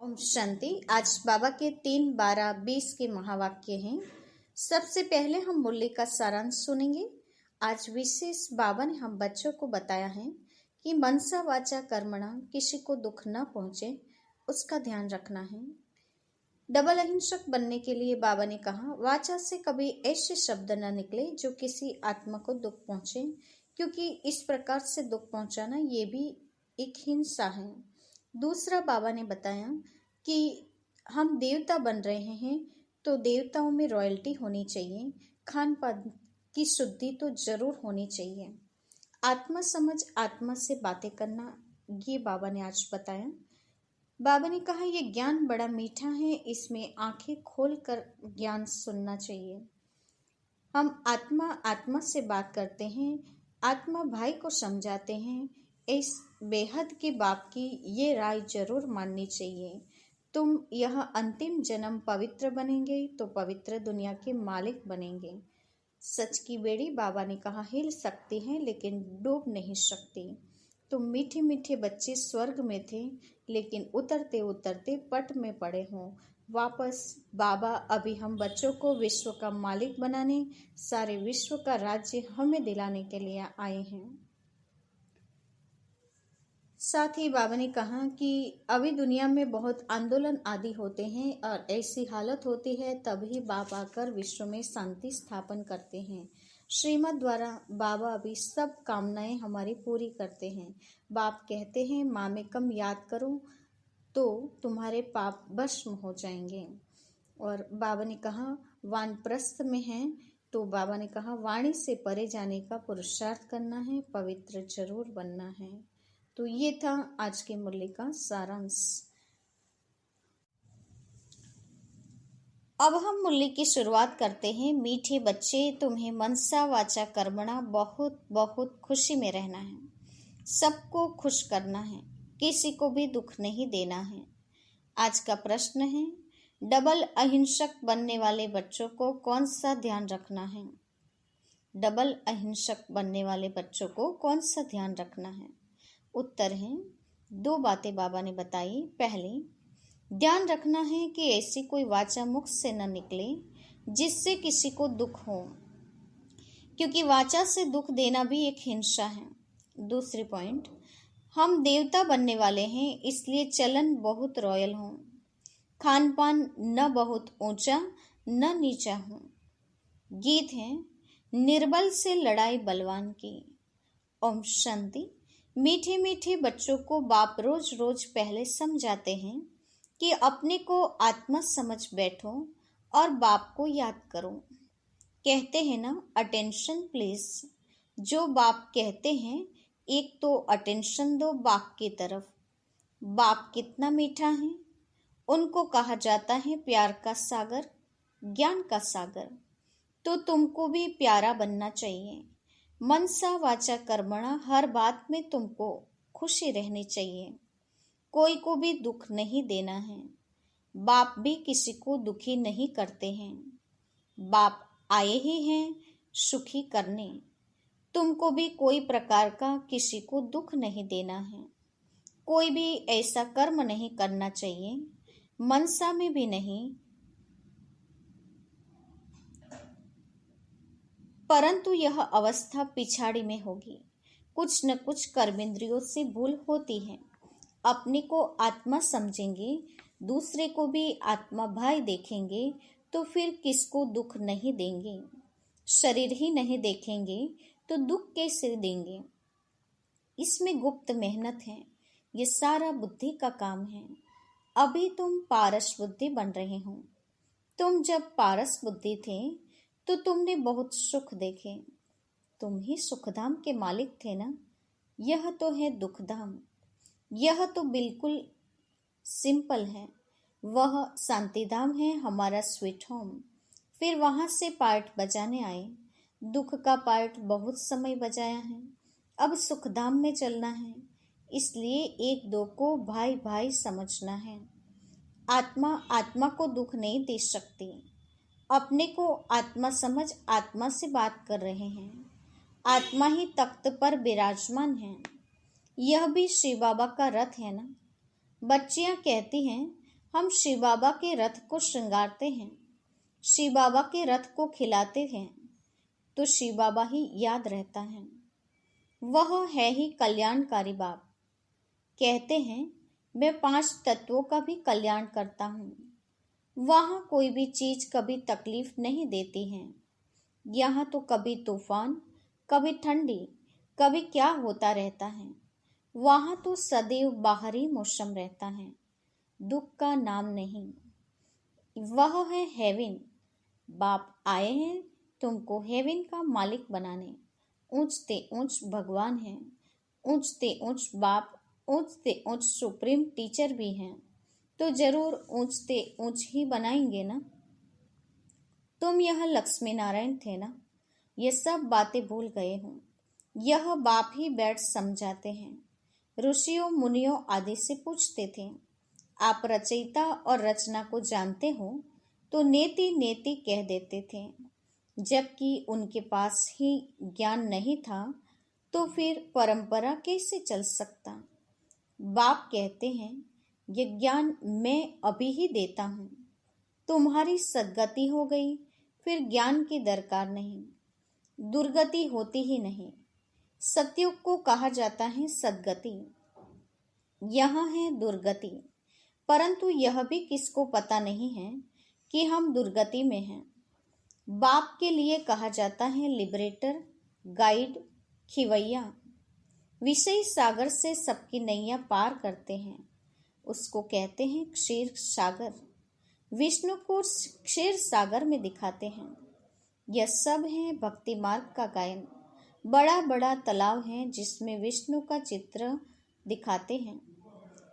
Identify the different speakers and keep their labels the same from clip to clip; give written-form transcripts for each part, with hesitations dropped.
Speaker 1: ओम शांति। आज बाबा के 3-12-20 के महावाक्य हैं। सबसे पहले हम मुरली का सारांश सुनेंगे। आज विशेष बाबा ने हम बच्चों को बताया है कि मनसा वाचा कर्मणा, किसी को दुख न पहुंचे उसका ध्यान रखना है। डबल अहिंसक बनने के लिए बाबा ने कहा, वाचा से कभी ऐसे शब्द न निकले जो किसी आत्मा को दुख पहुंचे, क्योंकि इस प्रकार से दुख पहुंचाना ये भी एक हिंसा है। दूसरा बाबा ने बताया कि हम देवता बन रहे हैं तो देवताओं में रॉयल्टी होनी चाहिए, खान पान की शुद्धि तो जरूर होनी चाहिए। आत्मा समझ आत्मा से बातें करना, ये बाबा ने आज बताया। बाबा ने कहा ये ज्ञान बड़ा मीठा है, इसमें आंखें खोल कर ज्ञान सुनना चाहिए। हम आत्मा आत्मा से बात करते हैं, आत्मा भाई को समझाते हैं। इस बेहद के बाप की ये राय जरूर माननी चाहिए। तुम यह अंतिम जन्म पवित्र बनेंगे तो पवित्र दुनिया के मालिक बनेंगे। सच की बेड़ी बाबा ने कहा हिल सकती है लेकिन डूब नहीं सकती। तुम मीठे मीठे बच्चे स्वर्ग में थे लेकिन उतरते उतरते पट में पड़े हो वापस। बाबा अभी हम बच्चों को विश्व का मालिक बनाने, सारे विश्व का राज्य हमें दिलाने के लिए आए हैं। साथ ही बाबा ने कहा कि अभी दुनिया में बहुत आंदोलन आदि होते हैं और ऐसी हालत होती है तभी बाबा आकर विश्व में शांति स्थापन करते हैं। श्रीमद् द्वारा बाबा अभी सब कामनाएं हमारी पूरी करते हैं। बाप कहते हैं माँ में कम याद करो तो तुम्हारे पाप भस्म हो जाएंगे। और बाबा ने कहा वानप्रस्थ में है तो बाबा ने कहा वाणी से परे जाने का पुरुषार्थ करना है, पवित्र जरूर बनना है। तो ये था आज के मुरली का सारांश। अब हम मुरली की शुरुआत करते हैं। मीठे बच्चे, तुम्हें मनसा वाचा कर्मणा बहुत बहुत खुशी में रहना है, सबको खुश करना है, किसी को भी दुख नहीं देना है। आज का प्रश्न है, डबल अहिंसक बनने वाले बच्चों को कौन सा ध्यान रखना है? डबल अहिंसक बनने वाले बच्चों को कौन सा ध्यान रखना है? उत्तर है, दो बातें बाबा ने बताई। पहली, ध्यान रखना है कि ऐसी कोई वाचा मुख से न निकले जिससे किसी को दुख हो, क्योंकि वाचा से दुख देना भी एक हिंसा है। दूसरी पॉइंट, हम देवता बनने वाले हैं इसलिए चलन बहुत रॉयल हो, खान पान न बहुत ऊंचा न नीचा हो। गीत है, निर्बल से लड़ाई बलवान की। ओम शांति। मीठे मीठे बच्चों को बाप रोज रोज पहले समझाते हैं कि अपने को आत्मा समझ बैठो और बाप को याद करो। कहते हैं ना, अटेंशन प्लीज। जो बाप कहते हैं एक तो अटेंशन दो बाप की तरफ। बाप कितना मीठा है, उनको कहा जाता है प्यार का सागर, ज्ञान का सागर। तो तुमको भी प्यारा बनना चाहिए। मनसा वाचा कर्मणा, हर बात में तुमको खुशी रहनी चाहिए, कोई को भी दुख नहीं देना है। बाप भी किसी को दुखी नहीं करते हैं, बाप आए ही हैं सुखी करने। तुमको भी कोई प्रकार का किसी को दुख नहीं देना है, कोई भी ऐसा कर्म नहीं करना चाहिए, मनसा में भी नहीं, परंतु यह अवस्था पिछाड़ी में होगी। कुछ न कुछ कर्मेंद्रियों से भूल होती है। अपने को आत्मा समझेंगे, दूसरे को भी आत्मा भाई देखेंगे तो फिर किसको दुख नहीं देंगे। शरीर ही नहीं देखेंगे तो दुख कैसे देंगे? इसमें गुप्त मेहनत है, ये सारा बुद्धि का काम है। अभी तुम पारस बुद्धि बन रहे हो। तुम जब पारस बुद्धि थे तो तुमने बहुत सुख देखे, तुम ही सुखधाम के मालिक थे ना। यह तो है दुखधाम, यह तो बिल्कुल सिंपल है। वह शांतिधाम है, हमारा स्वीट होम। फिर वहां से पार्ट बजाने आए, दुख का पार्ट बहुत समय बजाया है, अब सुखधाम में चलना है। इसलिए एक दो को भाई भाई समझना है। आत्मा आत्मा को दुख नहीं दे सकती। अपने को आत्मा समझ आत्मा से बात कर रहे हैं। आत्मा ही तख्त पर विराजमान है। यह भी शिव बाबा का रथ है ना। बच्चियां कहती हैं हम शिव बाबा के रथ को श्रृंगारते हैं, शिव बाबा के रथ को खिलाते हैं, तो शिव बाबा ही याद रहता है। वह है ही कल्याणकारी बाप। कहते हैं मैं 5 तत्वों का भी कल्याण करता हूँ। वहाँ कोई भी चीज कभी तकलीफ नहीं देती है। यहाँ तो कभी तूफान, कभी ठंडी, कभी क्या होता रहता है। वहाँ तो सदैव बाहरी मौसम रहता है, दुख का नाम नहीं। वह है हेवन। बाप आए हैं तुमको हेवन का मालिक बनाने। ऊंचते ऊंच भगवान हैं, ऊंचते ऊंच बाप, ऊंचते ऊंच सुप्रीम टीचर भी हैं, तो जरूर ऊंचते ऊंच ही बनाएंगे ना। तुम यह लक्ष्मी नारायण थे ना, ये सब बातें भूल गए हो। यह बाप ही बैठ समझाते हैं। ऋषियों मुनियों आदि से पूछते थे, आप रचयिता और रचना को जानते हो? तो नेति नेति कह देते थे। जबकि उनके पास ही ज्ञान नहीं था, तो फिर परंपरा कैसे चल सकता। बाप कहते हैं, ये ज्ञान मैं अभी ही देता हूँ। तुम्हारी सद्गति हो गई, फिर ज्ञान की दरकार नहीं, दुर्गति होती ही नहीं। सतयुग को कहा जाता है सद्गति, यहाँ है दुर्गति। परंतु यह भी किसको पता नहीं है कि हम दुर्गति में हैं। बाप के लिए कहा जाता है लिबरेटर, गाइड, खिवैया। विषय सागर से सबकी नैया पार करते हैं, उसको कहते हैं क्षीर सागर। विष्णु को क्षीर सागर में दिखाते हैं। यह सब है भक्ति मार्ग का गायन। बड़ा बड़ा तालाब है जिसमें विष्णु का चित्र दिखाते हैं।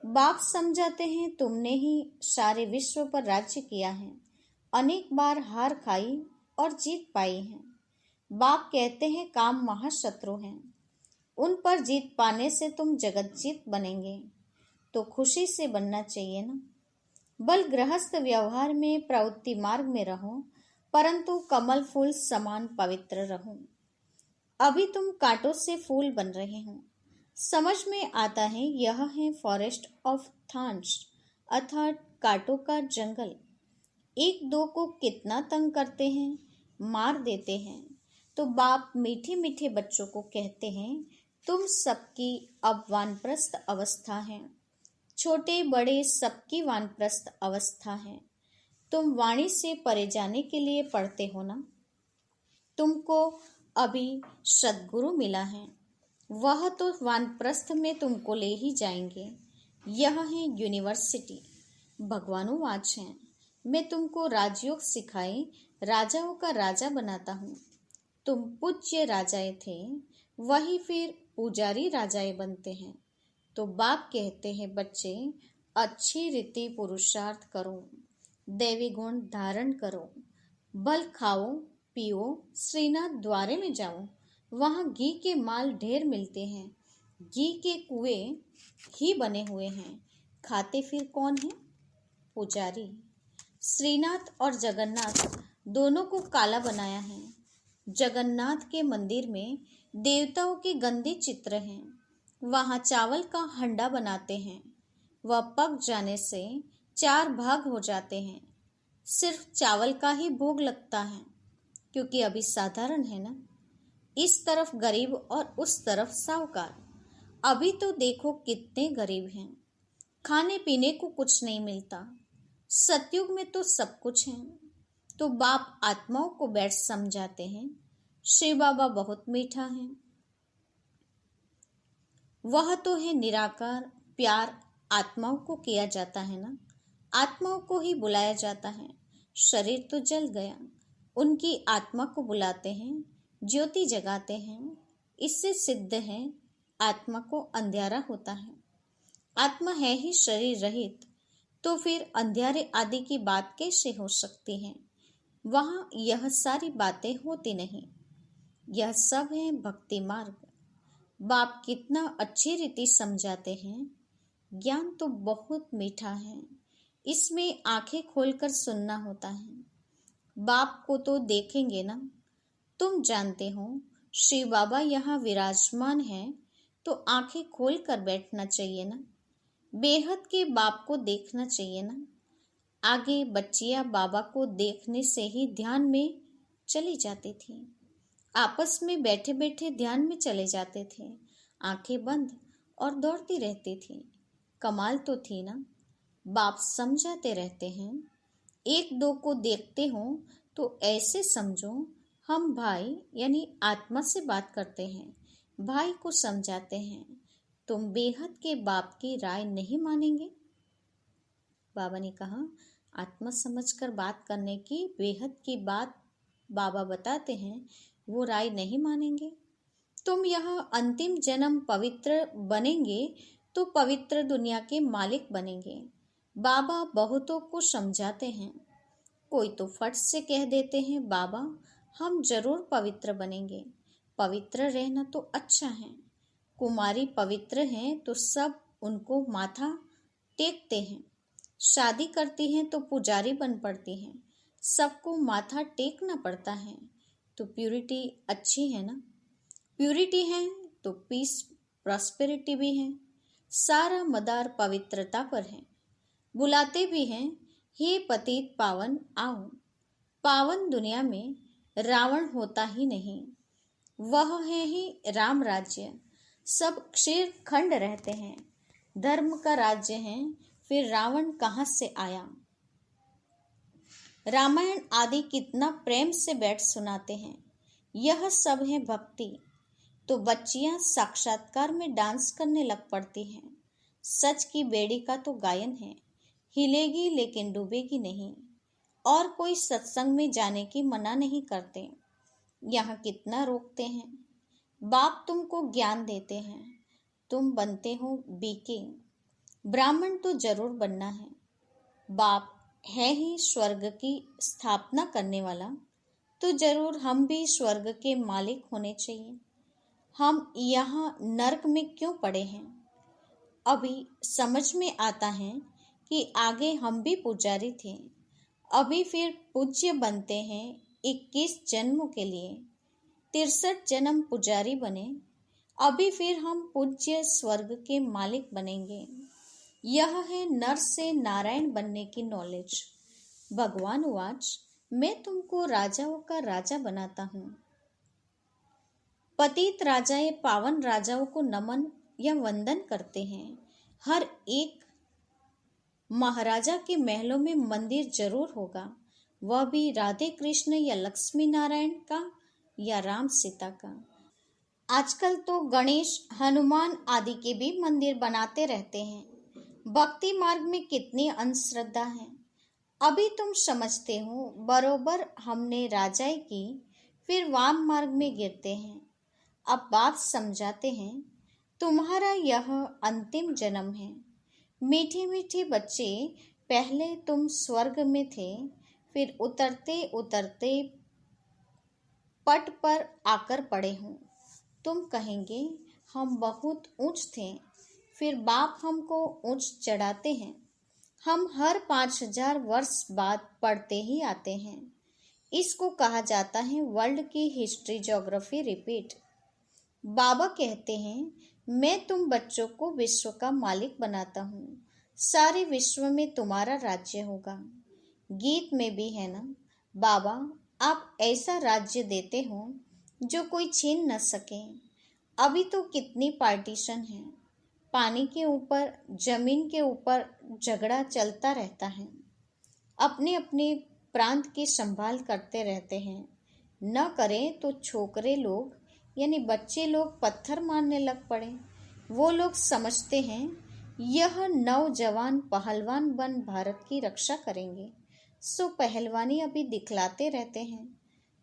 Speaker 1: बाप समझाते हैं, तुमने ही सारे विश्व पर राज्य किया है, अनेक बार हार खाई और जीत पाई है। बाप कहते हैं, काम महाशत्रु हैं, उन पर जीत पाने से तुम जगत जीत बनेंगे, तो खुशी से बनना चाहिए ना। बल गृहस्थ व्यवहार में प्रवृत्ति मार्ग में रहो, परंतु कमल फूल समान पवित्र रहो। अभी तुम कांटों से फूल बन रहे हो। समझ में आता है यह है फॉरेस्ट ऑफ थॉर्न्स, अर्थात कांटों का जंगल। एक दो को कितना तंग करते हैं, मार देते हैं। तो बाप मीठे मीठे बच्चों को कहते हैं, तुम सबकी अब वानप्रस्थ अवस्था है। छोटे बड़े सबकी वानप्रस्थ अवस्था है। तुम वाणी से परे जाने के लिए पढ़ते हो ना। तुमको अभी सद्गुरु मिला है, वह तो वानप्रस्थ में तुमको ले ही जाएंगे। यह है यूनिवर्सिटी। भगवानुवाच है, मैं तुमको राजयोग सिखाए राजाओं का राजा बनाता हूँ। तुम पूज्य राजाएं थे, वही फिर पुजारी राजाएं बनते हैं। तो बाप कहते हैं, बच्चे अच्छी रीति पुरुषार्थ करो, दैवी गुण धारण करो, बल खाओ पियो, श्रीनाथ द्वारे में जाओ, वहाँ घी के माल ढेर मिलते हैं, घी के कुएं ही बने हुए हैं। खाते फिर कौन है? पुजारी। श्रीनाथ और जगन्नाथ दोनों को काला बनाया है। जगन्नाथ के मंदिर में देवताओं के गंदे चित्र हैं। वहाँ चावल का हंडा बनाते हैं, वह पक जाने से 4 भाग हो जाते हैं। सिर्फ चावल का ही भोग लगता है, क्योंकि अभी साधारण है ना। इस तरफ गरीब और उस तरफ साहूकार। अभी तो देखो कितने गरीब हैं, खाने पीने को कुछ नहीं मिलता। सतयुग में तो सब कुछ है। तो बाप आत्माओं को बैठ समझाते हैं, शिव बाबा बहुत मीठा है, वह तो है निराकार। प्यार आत्माओं को किया जाता है ना, आत्माओं को ही बुलाया जाता है। शरीर तो जल गया, उनकी आत्मा को बुलाते हैं, ज्योति जगाते हैं। इससे सिद्ध है आत्मा को अंधियारा होता है। आत्मा है ही शरीर रहित, तो फिर अंधियारे आदि की बात कैसे हो सकती है। वहाँ यह सारी बातें होती नहीं। यह सब है भक्ति मार्ग। बाप कितना अच्छी रीति समझाते हैं। ज्ञान तो बहुत मीठा है, इसमें आंखें खोलकर सुनना होता है। बाप को तो देखेंगे ना। तुम जानते हो शिव बाबा यहाँ विराजमान है, तो आंखें खोल कर बैठना चाहिए ना। बेहद के बाप को देखना चाहिए ना। आगे बच्चियां बाबा को देखने से ही ध्यान में चली जाती थी। आपस में बैठे बैठे ध्यान में चले जाते थे, आंखें बंद और दौड़ती रहती थी। कमाल तो थी ना। बाप समझाते रहते हैं, एक दो को देखते हो तो ऐसे समझो हम भाई यानी आत्मा से बात करते हैं, भाई को समझाते हैं। तुम बेहद के बाप की राय नहीं मानेंगे? बाबा ने कहा, आत्मा समझकर बात करने की बेहद की बात बाबा बताते हैं, वो राय नहीं मानेंगे। तुम यह अंतिम जन्म पवित्र बनेंगे तो पवित्र दुनिया के मालिक बनेंगे। बाबा बहुतों को समझाते हैं, कोई तो फट से कह देते हैं, बाबा हम जरूर पवित्र बनेंगे। पवित्र रहना तो अच्छा है। कुमारी पवित्र हैं तो सब उनको माथा टेकते हैं। शादी करती हैं तो पुजारी बन पड़ती हैं। सबको माथा टेकना पड़ता है। तो प्यूरिटी अच्छी है ना। प्यूरिटी है तो पीस प्रॉस्पेरिटी भी है। सारा मदार पवित्रता पर है। बुलाते भी हैं, हे पतित पावन आओ। पावन दुनिया में रावण होता ही नहीं, वह है ही राम राज्य। सब क्षीर खंड रहते हैं, धर्म का राज्य है, फिर रावण कहाँ से आया। रामायण आदि कितना प्रेम से बैठ सुनाते हैं। यह सब है भक्ति। तो बच्चियां साक्षात्कार में डांस करने लग पड़ती हैं। सच की बेड़ी का तो गायन है, हिलेगी लेकिन डूबेगी नहीं। और कोई सत्संग में जाने की मना नहीं करते। यहाँ कितना रोकते हैं। बाप तुमको ज्ञान देते हैं, तुम बनते हो बीके। ब्राह्मण तो जरूर बनना है। बाप है ही स्वर्ग की स्थापना करने वाला, तो जरूर हम भी स्वर्ग के मालिक होने चाहिए। हम यहाँ नरक में क्यों पड़े हैं? अभी समझ में आता है कि आगे हम भी पुजारी थे, अभी फिर पूज्य बनते हैं 21 जन्मों के लिए। 63 जन्म पुजारी बने, अभी फिर हम पूज्य स्वर्ग के मालिक बनेंगे। यह है नर से नारायण बनने की नॉलेज। भगवान उवाच, मैं तुमको राजाओं का राजा बनाता हूँ। पतित राजाएं पावन राजाओं को नमन या वंदन करते हैं। हर एक महाराजा के महलों में मंदिर जरूर होगा, वह भी राधे कृष्ण या लक्ष्मी नारायण का या राम सीता का। आजकल तो गणेश हनुमान आदि के भी मंदिर बनाते रहते हैं। भक्ति मार्ग में कितनी अंधश्रद्धा है। अभी तुम समझते हो बरोबर हमने राजाई की, फिर वाम मार्ग में गिरते हैं। अब बात समझाते हैं, तुम्हारा यह अंतिम जन्म है। मीठे मीठे बच्चे, पहले तुम स्वर्ग में थे, फिर उतरते उतरते पट पर आकर पड़े हो। तुम कहेंगे हम बहुत ऊंच थे, फिर बाप हमको ऊंच चढ़ाते हैं। हम हर 5000 वर्ष बाद पढ़ते ही आते हैं। इसको कहा जाता है वर्ल्ड की हिस्ट्री ज्योग्राफी रिपीट। बाबा कहते हैं, मैं तुम बच्चों को विश्व का मालिक बनाता हूँ। सारे विश्व में तुम्हारा राज्य होगा। गीत में भी है ना, बाबा आप ऐसा राज्य देते हो जो कोई छीन न सके। अभी तो कितनी पार्टीशन है। पानी के ऊपर, जमीन के ऊपर झगड़ा चलता रहता है। अपने अपने प्रांत की संभाल करते रहते हैं। न करें तो छोकरे लोग यानी बच्चे लोग पत्थर मारने लग पड़े। वो लोग समझते हैं यह नौजवान पहलवान बन भारत की रक्षा करेंगे, सो पहलवानी अभी दिखलाते रहते हैं।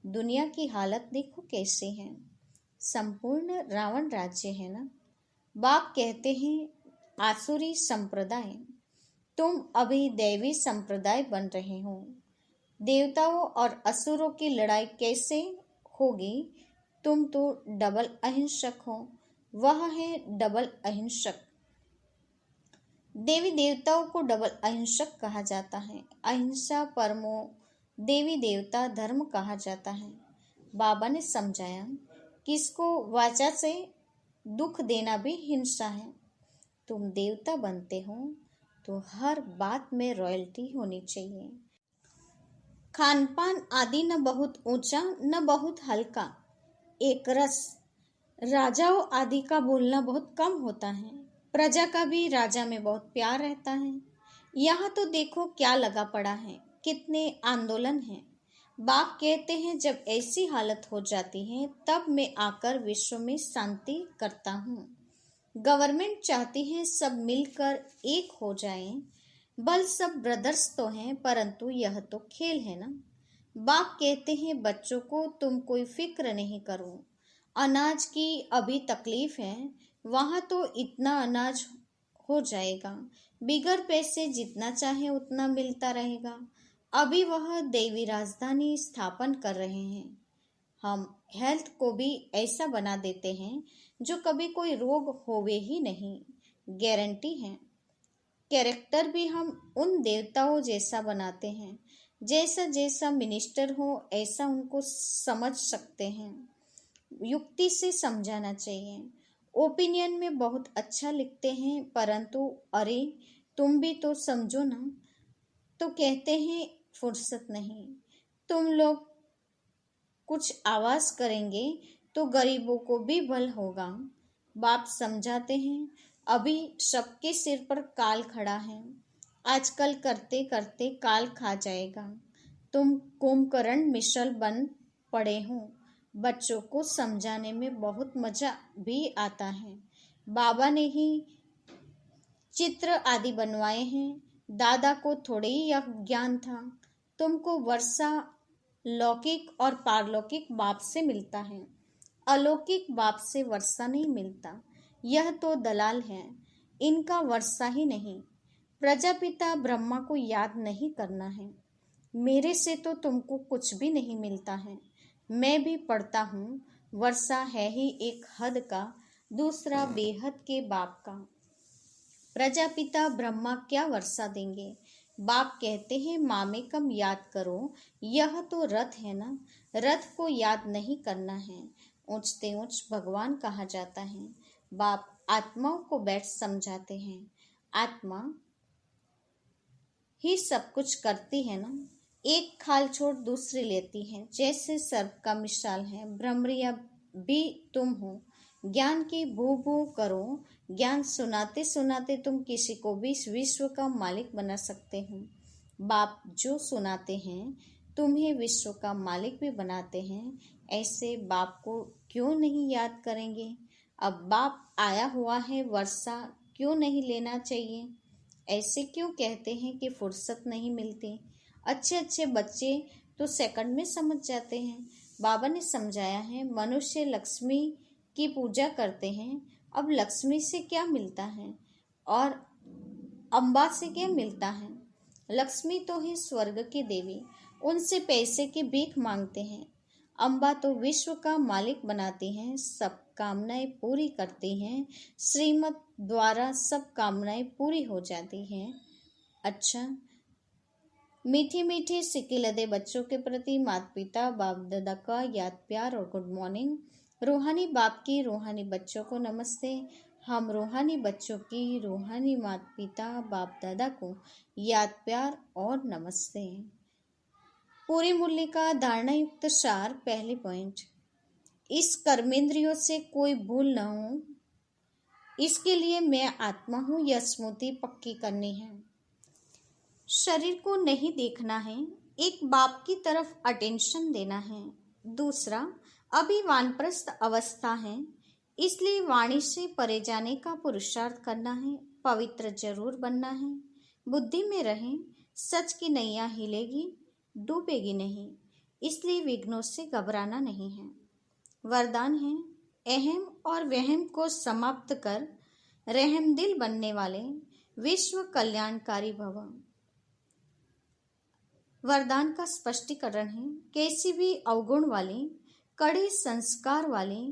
Speaker 1: दुनिया की हालत देखो कैसी है। संपूर्ण रावण राज्य है ना। बाप कहते हैं आसुरी संप्रदाय, तुम अभी दैवी संप्रदाय बन रहे हो। देवताओं और असुरों की लड़ाई कैसे होगी? तुम तो डबल अहिंसक हो, वह है डबल अहिंसक। देवी देवताओं को डबल अहिंसक कहा जाता है। अहिंसा परमो देवी देवता धर्म कहा जाता है। बाबा ने समझाया, किसको वाचा से दुख देना भी हिंसा है। तुम देवता बनते हो तो हर बात में रॉयल्टी होनी चाहिए। खान पान आदि न बहुत ऊंचा न बहुत हल्का, एक रस। राजाओं आदि का बोलना बहुत कम होता है, प्रजा का भी राजा में बहुत प्यार रहता है। यहाँ तो देखो क्या लगा पड़ा है, कितने आंदोलन हैं। बाप कहते हैं जब ऐसी हालत हो जाती है तब मैं आकर विश्व में शांति करता हूँ। गवर्नमेंट चाहती है सब मिलकर एक हो जाएं, बल सब ब्रदर्स तो हैं, परंतु यह तो खेल है ना। बाप कहते हैं बच्चों को तुम कोई फिक्र नहीं करो, अनाज की अभी तकलीफ है, वहाँ तो इतना अनाज हो जाएगा, बिगर पैसे जितना चाहे उतना मिलता रहेगा। अभी वह देवी राजधानी स्थापन कर रहे हैं। हम हेल्थ को भी ऐसा बना देते हैं जो कभी कोई रोग होवे ही नहीं, गारंटी है। कैरेक्टर भी हम उन देवताओं जैसा बनाते हैं, जैसा जैसा मिनिस्टर हो ऐसा उनको समझ सकते हैं। युक्ति से समझाना चाहिए। ओपिनियन में बहुत अच्छा लिखते हैं, परंतु अरे तुम भी तो समझो ना, तो कहते हैं फुर्सत नहीं। तुम लोग कुछ आवाज करेंगे तो गरीबों को भी बल होगा। बाप समझाते हैं अभी सबके सिर पर काल खड़ा है, आजकल करते करते काल खा जाएगा। तुम कुंभकर्ण मिशल बन पड़े हो। बच्चों को समझाने में बहुत मजा भी आता है। बाबा ने ही चित्र आदि बनवाए हैं, दादा को थोड़े ही यह ज्ञान था। तुमको वर्षा लौकिक और पारलौकिक बाप से मिलता है, अलौकिक बाप से वर्षा नहीं मिलता। यह तो दलाल है, इनका वर्षा ही नहीं। प्रजापिता ब्रह्मा को याद नहीं करना है। मेरे से तो तुमको कुछ भी नहीं मिलता है। मैं भी पढ़ता हूँ, वर्षा है ही एक हद का, दूसरा बेहद के बाप का। प्रजापिता ब्रह्मा क्या वर्षा देंगे? बाप कहते हैं मामे कम याद करो, यह तो रथ है ना, रथ को याद नहीं करना है। ऊंचते ऊंच भगवान कहा जाता है। बाप आत्माओं को बैठ समझाते हैं, आत्मा ही सब कुछ करती है ना, एक खाल छोड़ दूसरी लेती है, जैसे सर्प का मिसाल है। भ्रमरिया भी तुम हो, ज्ञान की भू भू करो। ज्ञान सुनाते सुनाते तुम किसी को भी इस विश्व का मालिक बना सकते हो। बाप जो सुनाते हैं तुम्हें विश्व का मालिक भी बनाते हैं। ऐसे बाप को क्यों नहीं याद करेंगे? अब बाप आया हुआ है, वर्षा क्यों नहीं लेना चाहिए? ऐसे क्यों कहते हैं कि फुर्सत नहीं मिलती? अच्छे अच्छे बच्चे तो सेकंड में समझ जाते हैं। बाबा ने समझाया है मनुष्य लक्ष्मी की पूजा करते हैं। अब लक्ष्मी से क्या मिलता है और अम्बा से क्या मिलता है? लक्ष्मी तो है स्वर्ग की देवी, उनसे पैसे की भीख मांगते हैं। अम्बा तो विश्व का मालिक बनाती हैं, सब कामनाएं पूरी करती हैं, श्रीमत द्वारा सब कामनाएं पूरी हो जाती हैं। अच्छा, मीठी मीठी सिक्के लदे बच्चों के प्रति माता पिता बाप दादा का याद प्यार और गुड मॉर्निंग। रूहानी बाप की रूहानी बच्चों को नमस्ते। हम रूहानी बच्चों की रूहानी माता पिता बाप दादा को याद प्यार और नमस्ते। पूरी मुरली का धारणा युक्त सार। पहली पॉइंट, इस कर्मेंद्रियों से कोई भूल न हो, इसके लिए मैं आत्मा हूँ यह स्मृति पक्की करनी है। शरीर को नहीं देखना है, एक बाप की तरफ अटेंशन देना है। दूसरा, अभी वानप्रस्थ अवस्था है, इसलिए वाणी से परे जाने का पुरुषार्थ करना है। पवित्र जरूर बनना है, बुद्धि में रहें, सच की नैया हिलेगी, डूबेगी नहीं, इसलिए विघ्नों से घबराना नहीं है। वरदान है, अहम और वहम को समाप्त कर रहमदिल बनने वाले विश्व कल्याणकारी भव। वरदान का स्पष्टीकरण है, कैसी भी अवगुण वाली, कड़े संस्कार वाली,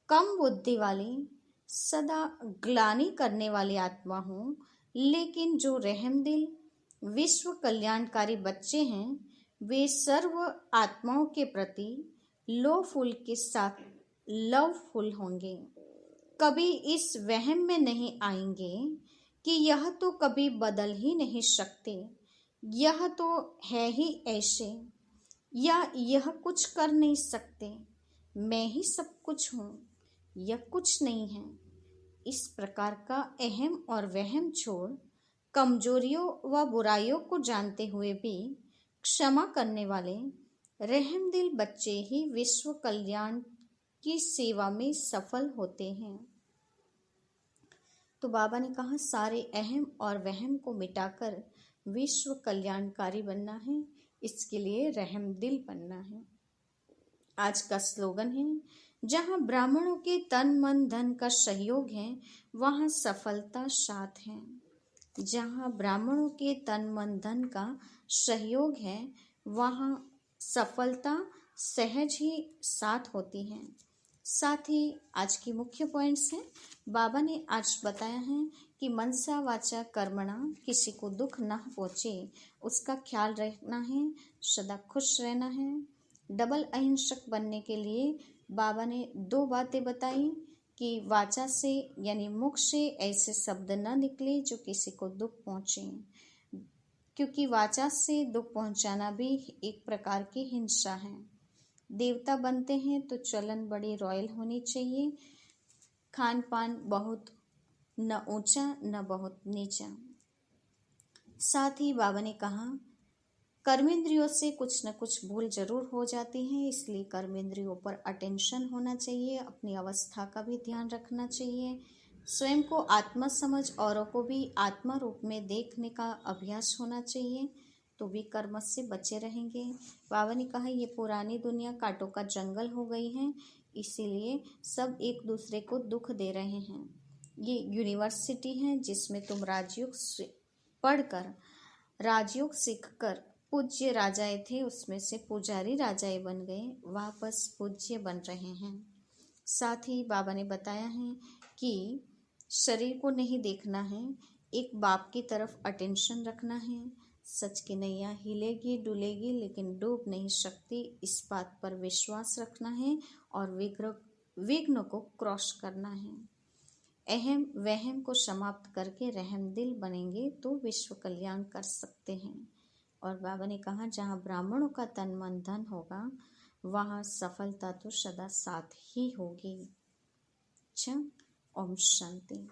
Speaker 1: कम बुद्धि वाली, सदा ग्लानि करने वाली आत्मा हो, लेकिन जो रहमदिल विश्व कल्याणकारी बच्चे हैं वे सर्व आत्माओं के प्रति लोफुल के साथ लवफुल होंगे। कभी इस वहम में नहीं आएंगे कि यह तो कभी बदल ही नहीं सकते, यह तो है ही ऐसे, या यह कुछ कर नहीं सकते, मैं ही सब कुछ हूँ, यह कुछ नहीं है। इस प्रकार का अहम और वहम छोड़ कमजोरियों व बुराइयों को जानते हुए भी क्षमा करने वाले रहमदिल बच्चे ही विश्व कल्याण की सेवा में सफल होते हैं। तो बाबा ने कहा सारे अहम और वहम को मिटाकर विश्व कल्याणकारी बनना है, इसके लिए रहमदिल बनना है। आज का स्लोगन है, जहाँ ब्राह्मणों के तन मन धन का सहयोग है वहाँ सफलता साथ है। जहाँ ब्राह्मणों के तन मन धन का सहयोग है वहाँ सफलता सहज ही साथ होती है। साथ ही आज की मुख्य पॉइंट्स हैं। बाबा ने आज बताया है कि मनसा वाचा कर्मणा, किसी को दुख न पहुँचे उसका ख्याल रखना है, सदा खुश रहना है। डबल अहिंसक बनने के लिए बाबा ने 2 बातें बताई कि वाचा से यानी मुख से ऐसे शब्द न निकले जो किसी को दुख पहुँचे, क्योंकि वाचा से दुख पहुँचाना भी एक प्रकार की हिंसा है। देवता बनते हैं तो चलन बड़ी रॉयल होनी चाहिए, खान पान बहुत न ऊंचा न बहुत नीचा। साथ ही बाबा ने कहा कर्मेंद्रियों से कुछ न कुछ भूल जरूर हो जाती है, इसलिए कर्मेंद्रियों पर अटेंशन होना चाहिए, अपनी अवस्था का भी ध्यान रखना चाहिए, स्वयं को आत्मा समझ औरों को भी आत्मा रूप में देखने का अभ्यास होना चाहिए, तो भी कर्म से बचे रहेंगे। बाबा ने कहा ये पुरानी दुनिया कांटों का जंगल हो गई है, इसीलिए सब एक दूसरे को दुख दे रहे हैं। ये यूनिवर्सिटी है जिसमें तुम राजयोग पढ़कर राजयोग सीखकर पूज्य राजाएं थे, उसमें से पुजारी राजाएं बन गए, वापस पूज्य बन रहे हैं। साथ ही बाबा ने बताया है कि शरीर को नहीं देखना है, एक बाप की तरफ अटेंशन रखना है। सच की नैया हिलेगी डुलेगी लेकिन डूब नहीं सकती, इस बात पर विश्वास रखना है और विघ्न को क्रॉस करना है। अहम वहम को समाप्त करके रहमदिल बनेंगे तो विश्व कल्याण कर सकते हैं। और बाबा ने कहा जहाँ ब्राह्मणों का तन मन धन होगा वहाँ सफलता तो सदा साथ ही होगी। अच्छा, ओम शांति।